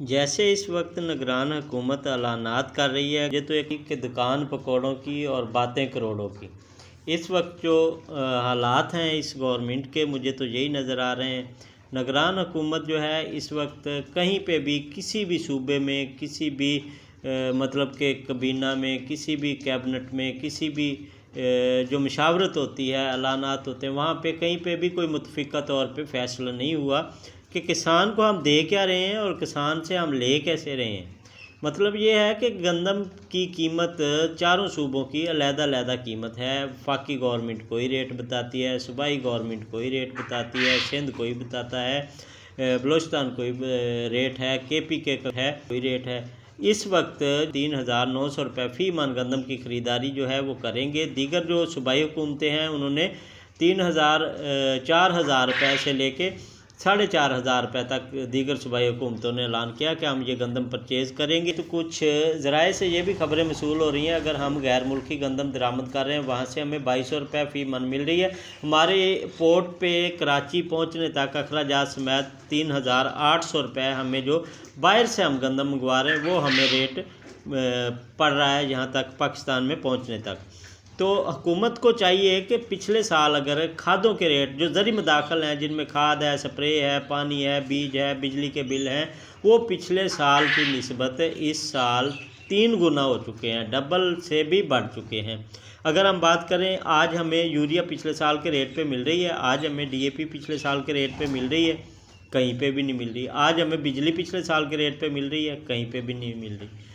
جیسے اس وقت نگران حکومت اعلانات کر رہی ہے، یہ تو ایک کہ دکان پکوڑوں کی اور باتیں کروڑوں کی۔ اس وقت جو حالات ہیں اس گورنمنٹ کے، مجھے تو یہی نظر آ رہے ہیں۔ نگران حکومت جو ہے اس وقت کہیں پہ بھی کسی بھی صوبے میں، کسی بھی مطلب کہ کابینہ میں، کسی بھی کیبنٹ میں، کسی بھی جو مشاورت ہوتی ہے، اعلانات ہوتے ہیں، وہاں پہ کہیں پہ بھی کوئی متفقہ طور پہ فیصلہ نہیں ہوا کہ کسان کو ہم دے کیا رہے ہیں اور کسان سے ہم لے کیسے رہے ہیں۔ مطلب یہ ہے کہ گندم کی قیمت چاروں صوبوں کی علیحدہ علیحدہ قیمت ہے۔ وفاقی گورنمنٹ کوئی ریٹ بتاتی ہے، صوبائی گورنمنٹ کوئی ریٹ بتاتی ہے، سندھ کوئی بتاتا ہے، بلوچستان کوئی ریٹ ہے، KPK کا ہے کوئی ریٹ ہے۔ اس وقت 3,900 روپے فی من گندم کی خریداری جو ہے وہ کریں گے۔ دیگر جو صوبائی حکومتیں ہیں انہوں نے 4,000 روپے سے لے کے 4,500 روپے تک دیگر صوبائی حکومتوں نے اعلان کیا کہ ہم یہ گندم پرچیز کریں گے۔ تو کچھ ذرائع سے یہ بھی خبریں موصول ہو رہی ہیں، اگر ہم غیر ملکی گندم درآمد کر رہے ہیں وہاں سے ہمیں 2,200 روپے فی من مل رہی ہے۔ ہمارے پورٹ پہ کراچی پہنچنے تک اخراجات سمیت 3,800 روپے ہمیں جو باہر سے ہم گندم منگوا رہے ہیں وہ ہمیں ریٹ پڑ رہا ہے یہاں تک پاکستان میں پہنچنے تک۔ تو حکومت کو چاہیے کہ پچھلے سال اگر کھادوں کے ریٹ جو زرعی مداخل ہیں، جن میں کھاد ہے، سپرے ہے، پانی ہے، بیج ہے، بجلی کے بل ہیں، وہ پچھلے سال کی نسبت اس سال 3 گنا ہو چکے ہیں، ڈبل سے بھی بڑھ چکے ہیں۔ اگر ہم بات کریں، آج ہمیں یوریا پچھلے سال کے ریٹ پہ مل رہی ہے، آج ہمیں DAP پچھلے سال کے ریٹ پہ مل رہی ہے، کہیں پہ بھی نہیں مل رہی۔ آج ہمیں بجلی پچھلے سال کے ریٹ پہ مل رہی ہے، کہیں پہ بھی نہیں مل رہی۔